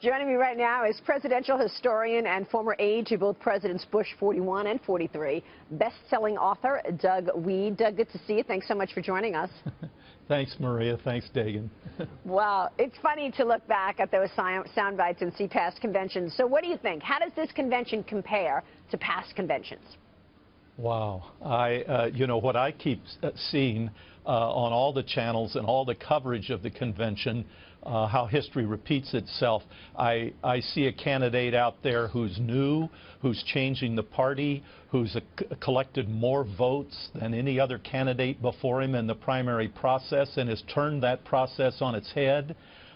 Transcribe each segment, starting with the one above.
Joining me right now is presidential historian and former aide to both Presidents Bush 41 and 43, best-selling author Doug Wead. Doug, good to see you. Thanks so much for joining us. Thanks, Maria. Thanks, Dagan. Wow. It's funny to look back at those sound bites and see past conventions. So what do you think? How does this convention compare to past conventions? Wow. You know, what I keep seeing on all the channels and all the coverage of the convention, how history repeats itself, I see a candidate out there who's new, who's changing the party, who's collected more votes than any other candidate before him in the primary process and has turned that process on its head.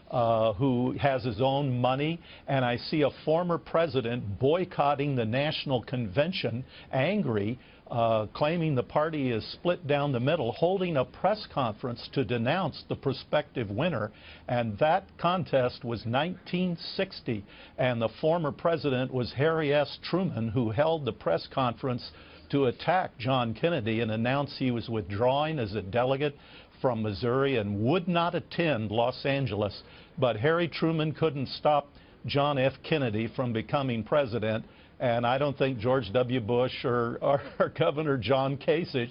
Who has his own money, and I see a former president boycotting the national convention, angry, claiming the party is split down the middle, holding a press conference to denounce the prospective winner. And that contest was 1960, and the former president was Harry S. Truman, who held the press conference to attack John Kennedy and announce he was withdrawing as a delegate from Missouri and would not attend Los Angeles. But Harry Truman couldn't stop John F. Kennedy from becoming president, and I don't think George W. Bush or Governor John Kasich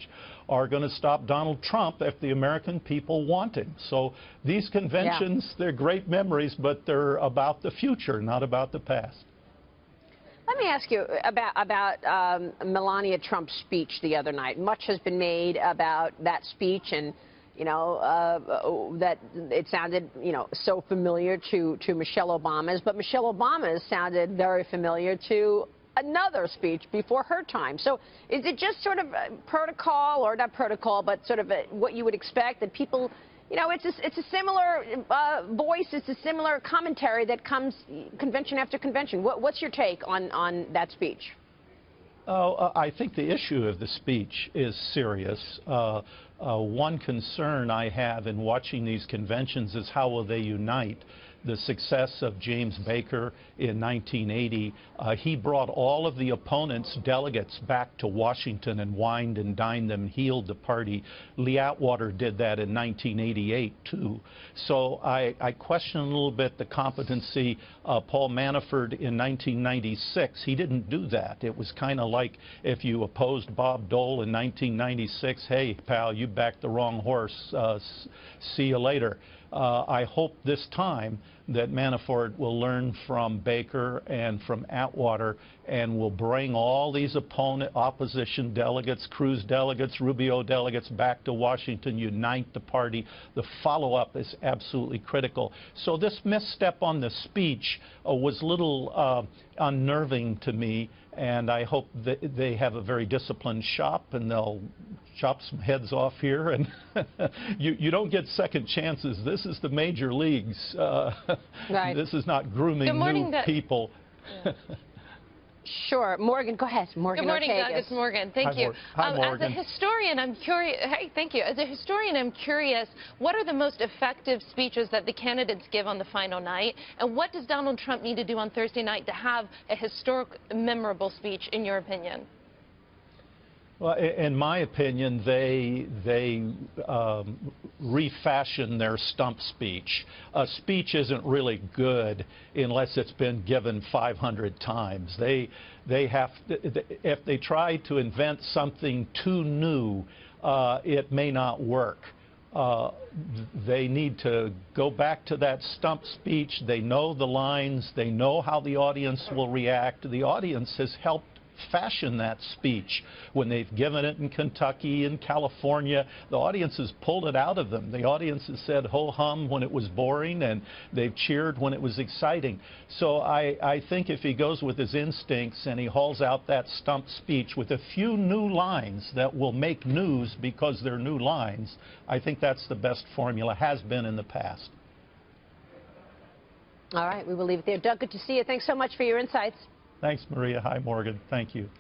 are going to stop Donald Trump if the American people want him. So these conventions, they're great memories, but they're about the future, not about the past. Let me ask you about Melania Trump's speech the other night. Much has been made about that speech, and you know, that it sounded, you know, so familiar to Michelle Obama's, but Michelle Obama's sounded very familiar to another speech before her time. So is it just sort of protocol, or not protocol, but sort of what you would expect that people, you know, it's a similar voice, it's a similar commentary that comes convention after convention. What's your take on that speech? Oh, I think the issue of the speech is serious. One concern I have in watching these conventions is how will they unite. The success of James Baker in 1980, he brought all of the opponents' delegates back to Washington and wined and dined them, healed the party. Lee Atwater did that in 1988, too. So I question a little bit the competency of Paul Manafort in 1996. He didn't do that. It was kind of like if you opposed Bob Dole in 1996, hey, pal, you backed the wrong horse. See you later. I hope this time that Manafort will learn from Baker and from Atwater and will bring all these opposition delegates, Cruz delegates, Rubio delegates back to Washington, unite the party. The follow-up is absolutely critical. So this misstep on the speech was a little unnerving to me, and I hope that they have a very disciplined shop and they'll chop some heads off here, and you don't get second chances. This is the major leagues. Right. This is not grooming new people. Yeah. Sure. Morgan, go ahead. Morgan. Good morning, Doug. It's Morgan. Thank you. Hi, Morgan. As a historian, I'm curious. Hey, thank you. As a historian, I'm curious, what are the most effective speeches that the candidates give on the final night? And what does Donald Trump need to do on Thursday night to have a historic, memorable speech, in your opinion? Well, in my opinion, they refashion their stump speech. A speech isn't really good unless it's been given 500 times. They have to, if they try to invent something too new, it may not work. They need to go back to that stump speech. They know the lines. They know how the audience will react. The audience has helped fashion that speech. When they've given it in Kentucky and California, the audience has pulled it out of them. The audience has said ho-hum when it was boring, and they've cheered when it was exciting. So I think if he goes with his instincts and he hauls out that stump speech with a few new lines that will make news because they're new lines, I think that's the best formula, has been in the past. All right, we will leave it there. Doug, good to see you. Thanks so much for your insights. Thanks, Maria. Hi, Morgan. Thank you.